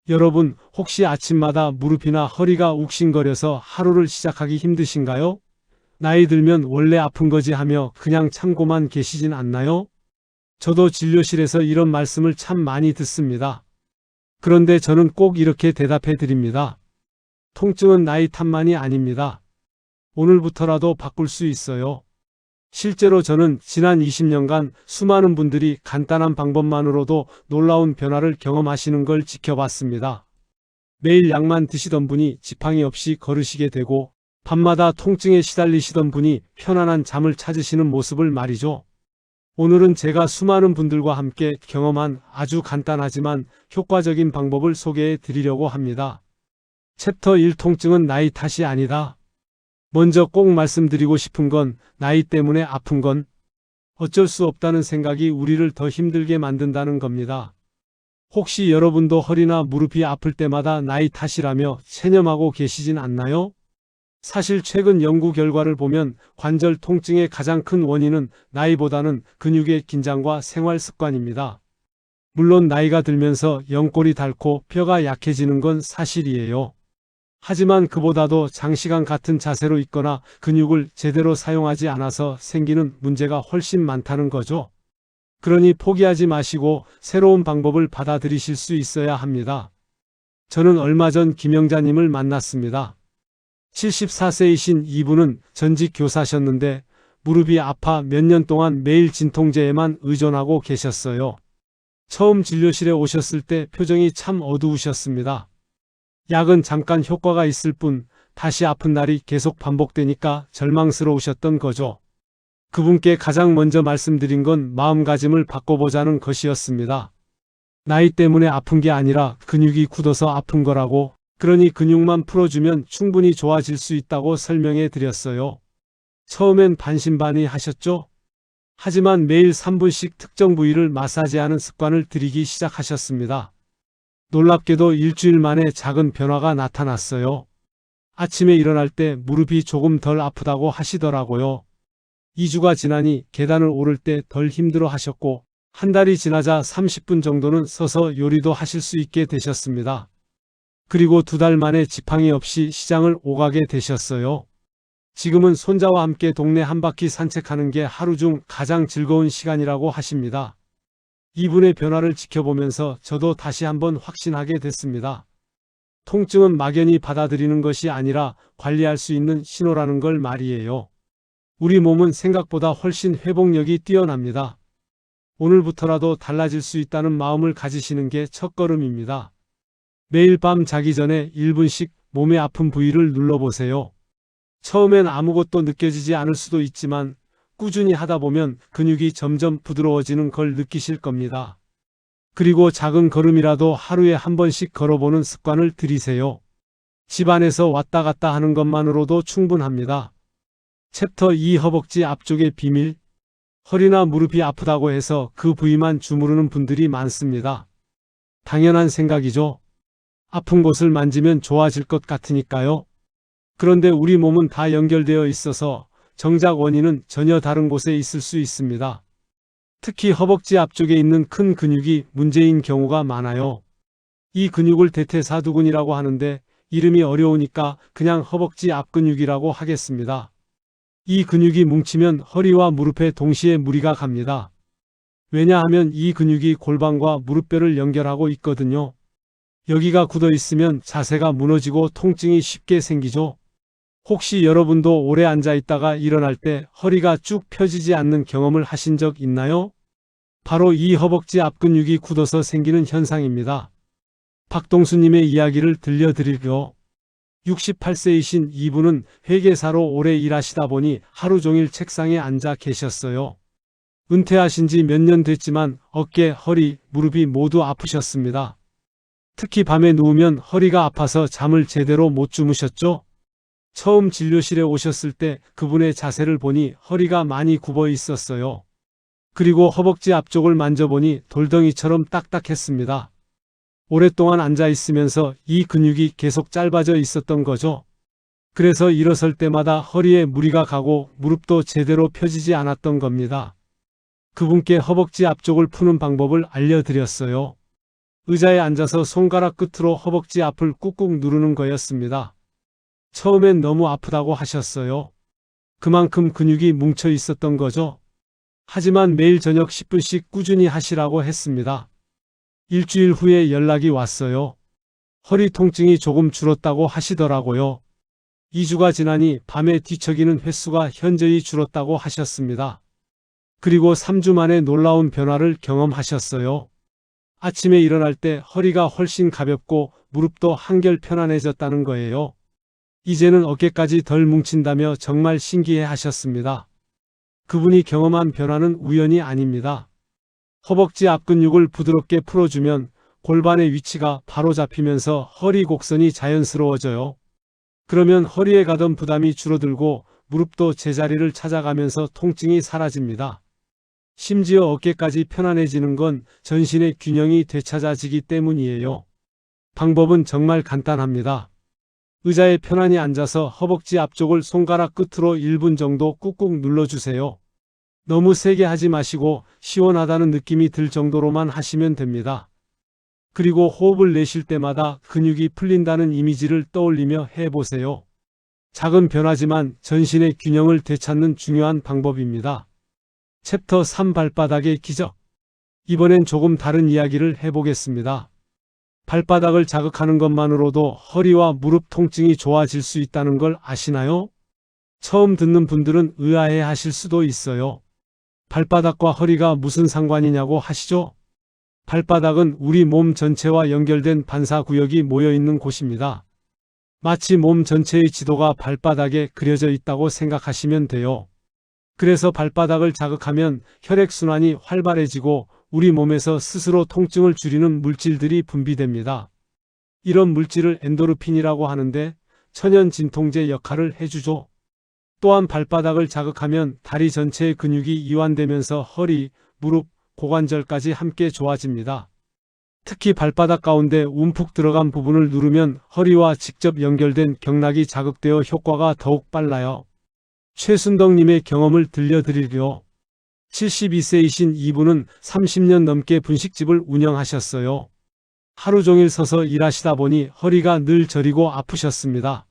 여러분, 혹시 아침마다 무릎이나 허리가 욱신거려서 하루를 시작하기 힘드신가요? 나이 들면 원래 아픈 거지 하며 그냥 참고만 계시진 않나요? 저도 진료실에서 이런 말씀을 참 많이 듣습니다. 그런데 저는 꼭 이렇게 대답해 드립니다. 통증은 나이 탓만이 아닙니다. 오늘부터라도 바꿀 수 있어요. 실제로 저는 지난 20년간 수많은 분들이 간단한 방법만으로도 놀라운 변화를 경험하시는 걸 지켜봤습니다. 매일 약만 드시던 분이 지팡이 없이 걸으시게 되고 밤마다 통증에 시달리시던 분이 편안한 잠을 찾으시는 모습을 말이죠. 오늘은 제가 수많은 분들과 함께 경험한 아주 간단하지만 효과적인 방법을 소개해 드리려고 합니다. 챕터 1 통증은 나이 탓이 아니다. 먼저 꼭 말씀드리고 싶은 건 나이 때문에 아픈 건 어쩔 수 없다는 생각이 우리를 더 힘들게 만든다는 겁니다. 혹시 여러분도 허리나 무릎이 아플 때마다 나이 탓이라며 체념하고 계시진 않나요? 사실 최근 연구 결과를 보면 관절 통증의 가장 큰 원인은 나이보다는 근육의 긴장과 생활 습관입니다. 물론 나이가 들면서 연골이 닳고 뼈가 약해지는 건 사실이에요. 하지만 그보다도 장시간 같은 자세로 있거나 근육을 제대로 사용하지 않아서 생기는 문제가 훨씬 많다는 거죠. 그러니 포기하지 마시고 새로운 방법을 받아들이실 수 있어야 합니다. 저는 얼마 전 김영자님을 만났습니다. 74세이신 이분은 전직 교사셨는데 무릎이 아파 몇 년 동안 매일 진통제에만 의존하고 계셨어요. 처음 진료실에 오셨을 때 표정이 참 어두우셨습니다. 약은 잠깐 효과가 있을 뿐 다시 아픈 날이 계속 반복되니까 절망스러우셨던 거죠. 그분께 가장 먼저 말씀드린 건 마음가짐을 바꿔보자는 것이었습니다. 나이 때문에 아픈 게 아니라 근육이 굳어서 아픈 거라고, 그러니 근육만 풀어주면 충분히 좋아질 수 있다고 설명해 드렸어요. 처음엔 반신반의하셨죠? 하지만 매일 3분씩 특정 부위를 마사지하는 습관을 들이기 시작하셨습니다. 놀랍게도 일주일 만에 작은 변화가 나타났어요. 아침에 일어날 때 무릎이 조금 덜 아프다고 하시더라고요. 2주가 지나니 계단을 오를 때 덜 힘들어 하셨고, 한 달이 지나자 30분 정도는 서서 요리도 하실 수 있게 되셨습니다. 그리고 2달 만에 지팡이 없이 시장을 오가게 되셨어요. 지금은 손자와 함께 동네 한 바퀴 산책하는 게 하루 중 가장 즐거운 시간이라고 하십니다. 이분의 변화를 지켜보면서 저도 다시 한번 확신하게 됐습니다. 통증은 막연히 받아들이는 것이 아니라 관리할 수 있는 신호라는 걸 말이에요. 우리 몸은 생각보다 훨씬 회복력이 뛰어납니다. 오늘부터라도 달라질 수 있다는 마음을 가지시는 게 첫걸음입니다. 매일 밤 자기 전에 1분씩 몸의 아픈 부위를 눌러보세요. 처음엔 아무것도 느껴지지 않을 수도 있지만 꾸준히 하다 보면 근육이 점점 부드러워지는 걸 느끼실 겁니다. 그리고 작은 걸음이라도 하루에 한 번씩 걸어보는 습관을 들이세요. 집 안에서 왔다 갔다 하는 것만으로도 충분합니다. 챕터 2 허벅지 앞쪽의 비밀. 허리나 무릎이 아프다고 해서 그 부위만 주무르는 분들이 많습니다. 당연한 생각이죠. 아픈 곳을 만지면 좋아질 것 같으니까요. 그런데 우리 몸은 다 연결되어 있어서 정작 원인은 전혀 다른 곳에 있을 수 있습니다. 특히 허벅지 앞쪽에 있는 큰 근육이 문제인 경우가 많아요. 이 근육을 대퇴사두근이라고 하는데 이름이 어려우니까 그냥 허벅지 앞근육이라고 하겠습니다. 이 근육이 뭉치면 허리와 무릎에 동시에 무리가 갑니다. 왜냐하면 이 근육이 골반과 무릎뼈를 연결하고 있거든요. 여기가 굳어 있으면 자세가 무너지고 통증이 쉽게 생기죠. 혹시 여러분도 오래 앉아 있다가 일어날 때 허리가 쭉 펴지지 않는 경험을 하신 적 있나요? 바로 이 허벅지 앞근육이 굳어서 생기는 현상입니다. 박동수님의 이야기를 들려드릴게요. 68세이신 이분은 회계사로 오래 일하시다 보니 하루 종일 책상에 앉아 계셨어요. 은퇴하신 지 몇 년 됐지만 어깨, 허리, 무릎이 모두 아프셨습니다. 특히 밤에 누우면 허리가 아파서 잠을 제대로 못 주무셨죠? 처음 진료실에 오셨을 때 그분의 자세를 보니 허리가 많이 굽어 있었어요. 그리고 허벅지 앞쪽을 만져보니 돌덩이처럼 딱딱했습니다. 오랫동안 앉아 있으면서 이 근육이 계속 짧아져 있었던 거죠. 그래서 일어설 때마다 허리에 무리가 가고 무릎도 제대로 펴지지 않았던 겁니다. 그분께 허벅지 앞쪽을 푸는 방법을 알려드렸어요. 의자에 앉아서 손가락 끝으로 허벅지 앞을 꾹꾹 누르는 거였습니다. 처음엔 너무 아프다고 하셨어요. 그만큼 근육이 뭉쳐 있었던 거죠. 하지만 매일 저녁 10분씩 꾸준히 하시라고 했습니다. 일주일 후에 연락이 왔어요. 허리 통증이 조금 줄었다고 하시더라고요. 2주가 지나니 밤에 뒤척이는 횟수가 현저히 줄었다고 하셨습니다. 그리고 3주 만에 놀라운 변화를 경험하셨어요. 아침에 일어날 때 허리가 훨씬 가볍고 무릎도 한결 편안해졌다는 거예요. 이제는 어깨까지 덜 뭉친다며 정말 신기해 하셨습니다. 그분이 경험한 변화는 우연이 아닙니다. 허벅지 앞 근육을 부드럽게 풀어주면 골반의 위치가 바로 잡히면서 허리 곡선이 자연스러워져요. 그러면 허리에 가던 부담이 줄어들고 무릎도 제자리를 찾아가면서 통증이 사라집니다. 심지어 어깨까지 편안해지는 건 전신의 균형이 되찾아지기 때문이에요. 방법은 정말 간단합니다. 의자에 편안히 앉아서 허벅지 앞쪽을 손가락 끝으로 1분 정도 꾹꾹 눌러주세요. 너무 세게 하지 마시고 시원하다는 느낌이 들 정도로만 하시면 됩니다. 그리고 호흡을 내쉴 때마다 근육이 풀린다는 이미지를 떠올리며 해보세요. 작은 변화지만 전신의 균형을 되찾는 중요한 방법입니다. 챕터 3 발바닥의 기적. 이번엔 조금 다른 이야기를 해보겠습니다. 발바닥을 자극하는 것만으로도 허리와 무릎 통증이 좋아질 수 있다는 걸 아시나요? 처음 듣는 분들은 의아해 하실 수도 있어요. 발바닥과 허리가 무슨 상관이냐고 하시죠? 발바닥은 우리 몸 전체와 연결된 반사구역이 모여있는 곳입니다. 마치 몸 전체의 지도가 발바닥에 그려져 있다고 생각하시면 돼요. 그래서 발바닥을 자극하면 혈액순환이 활발해지고 우리 몸에서 스스로 통증을 줄이는 물질들이 분비됩니다. 이런 물질을 엔도르핀이라고 하는데 천연 진통제 역할을 해주죠. 또한 발바닥을 자극하면 다리 전체의 근육이 이완되면서 허리, 무릎, 고관절까지 함께 좋아집니다. 특히 발바닥 가운데 움푹 들어간 부분을 누르면 허리와 직접 연결된 경락이 자극되어 효과가 더욱 빨라요. 최순덕님의 경험을 들려드리려. 72세이신 이분은 30년 넘게 분식집을 운영하셨어요. 하루 종일 서서 일하시다 보니 허리가 늘 저리고 아프셨습니다.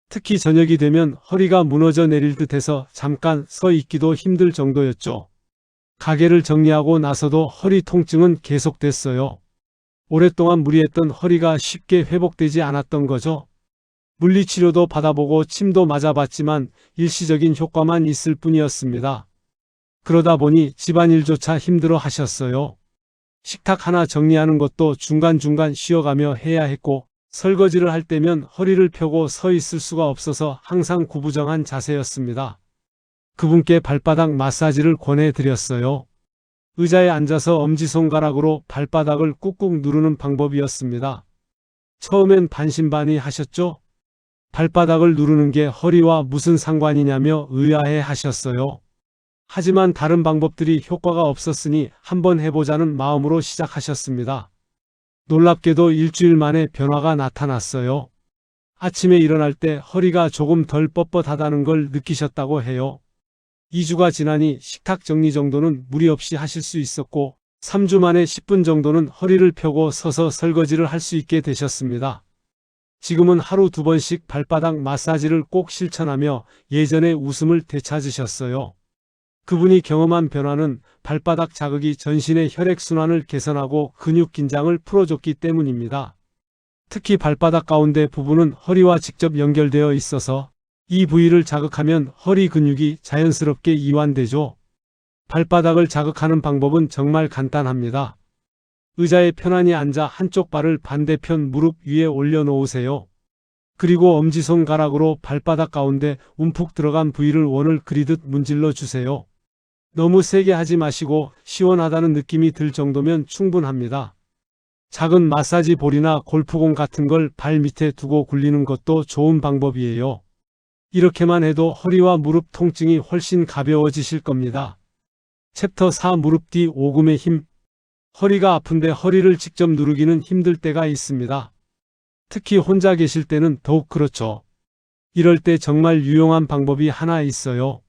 특히 저녁이 되면 허리가 무너져 내릴 듯해서 잠깐 서 있기도 힘들 정도였죠. 가게를 정리하고 나서도 허리 통증은 계속됐어요. 오랫동안 무리했던 허리가 쉽게 회복되지 않았던 거죠. 물리치료도 받아보고 침도 맞아봤지만 일시적인 효과만 있을 뿐이었습니다. 그러다 보니 집안일조차 힘들어 하셨어요. 식탁 하나 정리하는 것도 중간중간 쉬어가며 해야 했고 설거지를 할 때면 허리를 펴고 서 있을 수가 없어서 항상 구부정한 자세였습니다. 그분께 발바닥 마사지를 권해드렸어요. 의자에 앉아서 엄지손가락으로 발바닥을 꾹꾹 누르는 방법이었습니다. 처음엔 반신반의 하셨죠? 발바닥을 누르는 게 허리와 무슨 상관이냐며 의아해 하셨어요. 하지만 다른 방법들이 효과가 없었으니 한번 해보자는 마음으로 시작하셨습니다. 놀랍게도 일주일 만에 변화가 나타났어요. 아침에 일어날 때 허리가 조금 덜 뻣뻣하다는 걸 느끼셨다고 해요. 2주가 지나니 식탁 정리 정도는 무리 없이 하실 수 있었고 3주 만에 10분 정도는 허리를 펴고 서서 설거지를 할 수 있게 되셨습니다. 지금은 하루 2번씩 발바닥 마사지를 꼭 실천하며 예전의 웃음을 되찾으셨어요. 그분이 경험한 변화는 발바닥 자극이 전신의 혈액순환을 개선하고 근육 긴장을 풀어줬기 때문입니다. 특히 발바닥 가운데 부분은 허리와 직접 연결되어 있어서 이 부위를 자극하면 허리 근육이 자연스럽게 이완되죠. 발바닥을 자극하는 방법은 정말 간단합니다. 의자에 편안히 앉아 한쪽 발을 반대편 무릎 위에 올려놓으세요. 그리고 엄지손가락으로 발바닥 가운데 움푹 들어간 부위를 원을 그리듯 문질러 주세요. 너무 세게 하지 마시고 시원하다는 느낌이 들 정도면 충분합니다. 작은 마사지 볼이나 골프공 같은 걸 발 밑에 두고 굴리는 것도 좋은 방법이에요. 이렇게만 해도 허리와 무릎 통증이 훨씬 가벼워지실 겁니다. 챕터 4 무릎 뒤 오금의 힘. 허리가 아픈데 허리를 직접 누르기는 힘들 때가 있습니다. 특히 혼자 계실 때는 더욱 그렇죠. 이럴 때 정말 유용한 방법이 하나 있어요.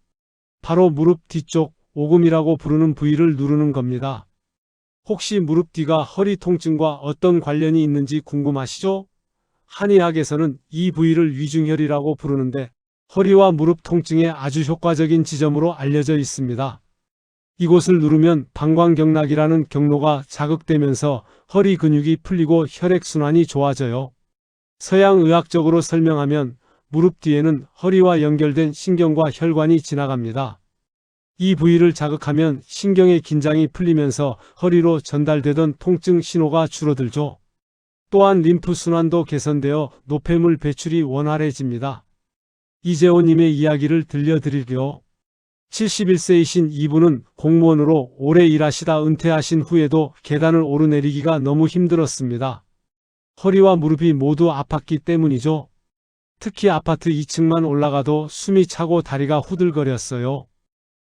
바로 무릎 뒤쪽 오금이라고 부르는 부위를 누르는 겁니다. 혹시 무릎 뒤가 허리 통증과 어떤 관련이 있는지 궁금하시죠? 한의학에서는 이 부위를 위중혈이라고 부르는데 허리와 무릎 통증에 아주 효과적인 지점으로 알려져 있습니다. 이곳을 누르면 방광경락이라는 경로가 자극되면서 허리 근육이 풀리고 혈액순환이 좋아져요. 서양의학적으로 설명하면 무릎 뒤에는 허리와 연결된 신경과 혈관이 지나갑니다. 이 부위를 자극하면 신경의 긴장이 풀리면서 허리로 전달되던 통증 신호가 줄어들죠. 또한 림프 순환도 개선되어 노폐물 배출이 원활해집니다. 이재호님의 이야기를 들려드릴게요. 71세이신 이분은 공무원으로 오래 일하시다 은퇴하신 후에도 계단을 오르내리기가 너무 힘들었습니다. 허리와 무릎이 모두 아팠기 때문이죠. 특히 아파트 2층만 올라가도 숨이 차고 다리가 후들거렸어요.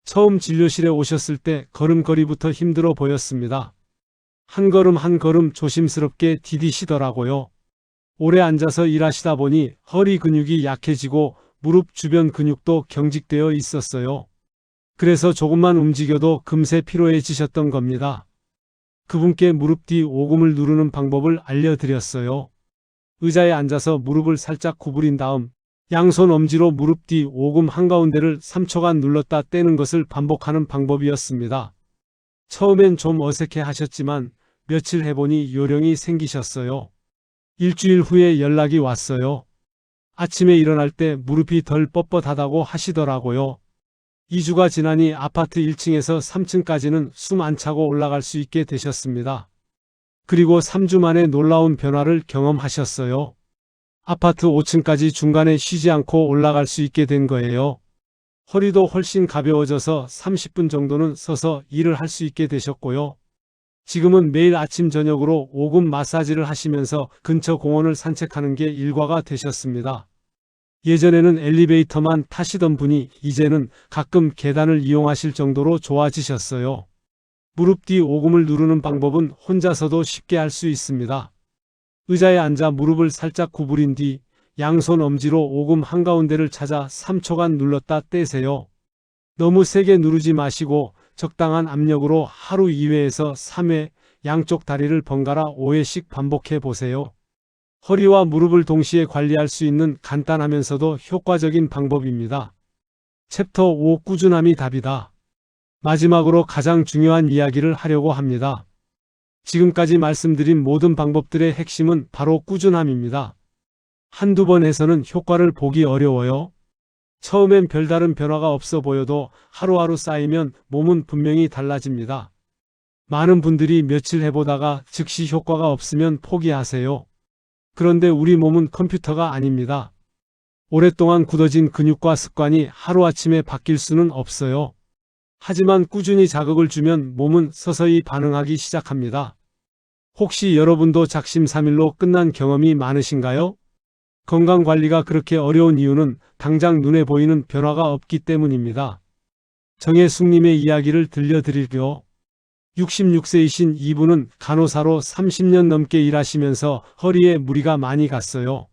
처음 진료실에 오셨을 때 걸음걸이부터 힘들어 보였습니다. 한 걸음 한 걸음 조심스럽게 디디시더라고요. 오래 앉아서 일하시다 보니 허리 근육이 약해지고 무릎 주변 근육도 경직되어 있었어요. 그래서 조금만 움직여도 금세 피로해지셨던 겁니다. 그분께 무릎 뒤 오금을 누르는 방법을 알려드렸어요. 의자에 앉아서 무릎을 살짝 구부린 다음 양손 엄지로 무릎 뒤 오금 한가운데를 3초간 눌렀다 떼는 것을 반복하는 방법이었습니다. 처음엔 좀 어색해 하셨지만 며칠 해보니 요령이 생기셨어요. 일주일 후에 연락이 왔어요. 아침에 일어날 때 무릎이 덜 뻣뻣하다고 하시더라고요. 2주가 지나니 아파트 1층에서 3층까지는 숨 안 차고 올라갈 수 있게 되셨습니다. 그리고 3주 만에 놀라운 변화를 경험하셨어요. 아파트 5층까지 중간에 쉬지 않고 올라갈 수 있게 된 거예요. 허리도 훨씬 가벼워져서 30분 정도는 서서 일을 할 수 있게 되셨고요. 지금은 매일 아침 저녁으로 오금 마사지를 하시면서 근처 공원을 산책하는 게 일과가 되셨습니다. 예전에는 엘리베이터만 타시던 분이 이제는 가끔 계단을 이용하실 정도로 좋아지셨어요. 무릎 뒤 오금을 누르는 방법은 혼자서도 쉽게 할 수 있습니다. 의자에 앉아 무릎을 살짝 구부린 뒤 양손 엄지로 오금 한가운데를 찾아 3초간 눌렀다 떼세요. 너무 세게 누르지 마시고 적당한 압력으로 하루 2회에서 3회 양쪽 다리를 번갈아 5회씩 반복해 보세요. 허리와 무릎을 동시에 관리할 수 있는 간단하면서도 효과적인 방법입니다. 챕터 5 꾸준함이 답이다. 마지막으로 가장 중요한 이야기를 하려고 합니다. 지금까지 말씀드린 모든 방법들의 핵심은 바로 꾸준함입니다. 한두 번 해서는 효과를 보기 어려워요. 처음엔 별다른 변화가 없어 보여도 하루하루 쌓이면 몸은 분명히 달라집니다. 많은 분들이 며칠 해보다가 즉시 효과가 없으면 포기하세요. 그런데 우리 몸은 컴퓨터가 아닙니다. 오랫동안 굳어진 근육과 습관이 하루아침에 바뀔 수는 없어요. 하지만 꾸준히 자극을 주면 몸은 서서히 반응하기 시작합니다. 혹시 여러분도 작심삼일로 끝난 경험이 많으신가요? 건강관리가 그렇게 어려운 이유는 당장 눈에 보이는 변화가 없기 때문입니다. 정혜숙님의 이야기를 들려드릴게요. 66세이신 이분은 간호사로 30년 넘게 일하시면서 허리에 무리가 많이 갔어요.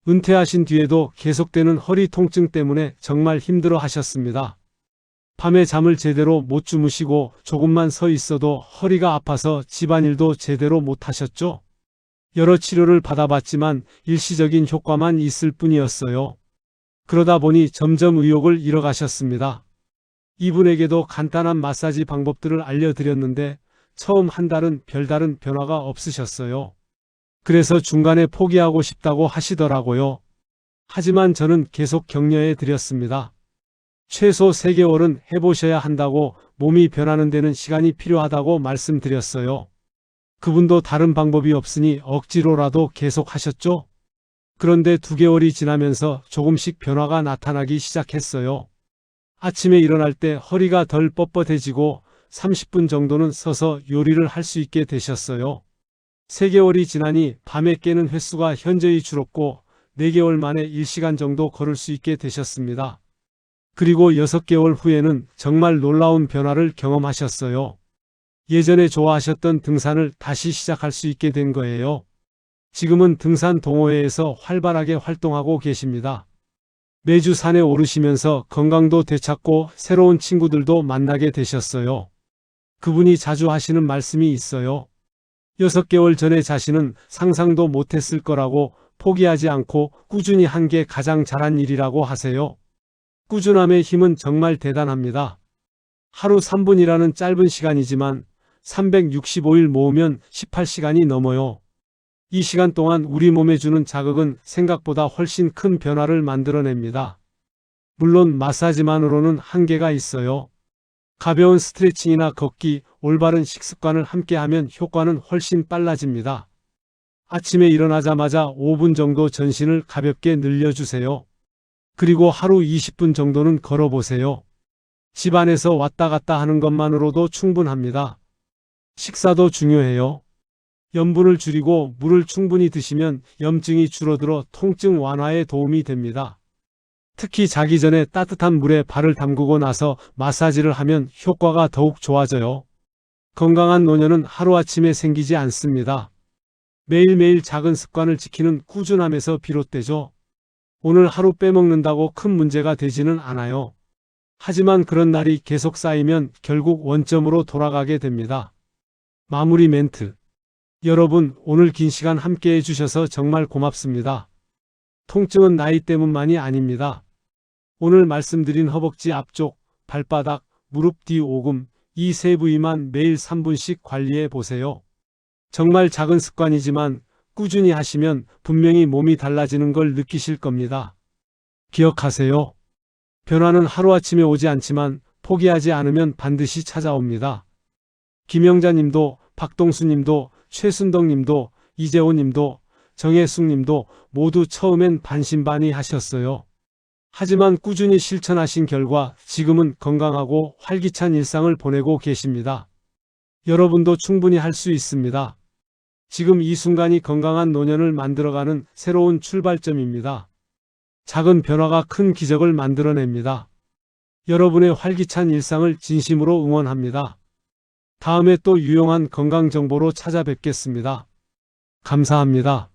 은퇴하신 뒤에도 계속되는 허리 통증 때문에 정말 힘들어 하셨습니다. 밤에 잠을 제대로 못 주무시고 조금만 서 있어도 허리가 아파서 집안일도 제대로 못 하셨죠? 여러 치료를 받아봤지만 일시적인 효과만 있을 뿐이었어요. 그러다 보니 점점 의욕을 잃어가셨습니다. 이분에게도 간단한 마사지 방법들을 알려드렸는데 처음 한 달은 별다른 변화가 없으셨어요. 그래서 중간에 포기하고 싶다고 하시더라고요. 하지만 저는 계속 격려해 드렸습니다. 최소 3개월은 해보셔야 한다고, 몸이 변하는 데는 시간이 필요하다고 말씀드렸어요. 그분도 다른 방법이 없으니 억지로라도 계속 하셨죠? 그런데 2개월이 지나면서 조금씩 변화가 나타나기 시작했어요. 아침에 일어날 때 허리가 덜 뻣뻣해지고 30분 정도는 서서 요리를 할 수 있게 되셨어요. 3개월이 지나니 밤에 깨는 횟수가 현저히 줄었고 4개월 만에 1시간 정도 걸을 수 있게 되셨습니다. 그리고 6개월 후에는 정말 놀라운 변화를 경험하셨어요. 예전에 좋아하셨던 등산을 다시 시작할 수 있게 된 거예요. 지금은 등산 동호회에서 활발하게 활동하고 계십니다. 매주 산에 오르시면서 건강도 되찾고 새로운 친구들도 만나게 되셨어요. 그분이 자주 하시는 말씀이 있어요. 6개월 전에 자신은 상상도 못했을 거라고 포기하지 않고 꾸준히 한 게 가장 잘한 일이라고 하세요. 꾸준함의 힘은 정말 대단합니다. 하루 3분이라는 짧은 시간이지만 365일 모으면 18시간이 넘어요. 이 시간 동안 우리 몸에 주는 자극은 생각보다 훨씬 큰 변화를 만들어냅니다. 물론 마사지만으로는 한계가 있어요. 가벼운 스트레칭이나 걷기, 올바른 식습관을 함께하면 효과는 훨씬 빨라집니다. 아침에 일어나자마자 5분 정도 전신을 가볍게 늘려주세요. 그리고 하루 20분 정도는 걸어보세요. 집 안에서 왔다 갔다 하는 것만으로도 충분합니다. 식사도 중요해요. 염분을 줄이고 물을 충분히 드시면 염증이 줄어들어 통증 완화에 도움이 됩니다. 특히 자기 전에 따뜻한 물에 발을 담그고 나서 마사지를 하면 효과가 더욱 좋아져요. 건강한 노년은 하루아침에 생기지 않습니다. 매일매일 작은 습관을 지키는 꾸준함에서 비롯되죠. 오늘 하루 빼먹는다고 큰 문제가 되지는 않아요. 하지만 그런 날이 계속 쌓이면 결국 원점으로 돌아가게 됩니다. 마무리 멘트. 여러분, 오늘 긴 시간 함께 해주셔서 정말 고맙습니다. 통증은 나이 때문만이 아닙니다. 오늘 말씀드린 허벅지 앞쪽, 발바닥, 무릎 뒤 오금, 이 세 부위만 매일 3분씩 관리해 보세요. 정말 작은 습관이지만 꾸준히 하시면 분명히 몸이 달라지는 걸 느끼실 겁니다. 기억하세요. 변화는 하루아침에 오지 않지만 포기하지 않으면 반드시 찾아옵니다. 김영자님도, 박동수님도, 최순덕님도, 이재호님도, 정혜숙님도 모두 처음엔 반신반의하셨어요. 하지만 꾸준히 실천하신 결과 지금은 건강하고 활기찬 일상을 보내고 계십니다. 여러분도 충분히 할 수 있습니다. 지금 이 순간이 건강한 노년을 만들어가는 새로운 출발점입니다. 작은 변화가 큰 기적을 만들어냅니다. 여러분의 활기찬 일상을 진심으로 응원합니다. 다음에 또 유용한 건강 정보로 찾아뵙겠습니다. 감사합니다.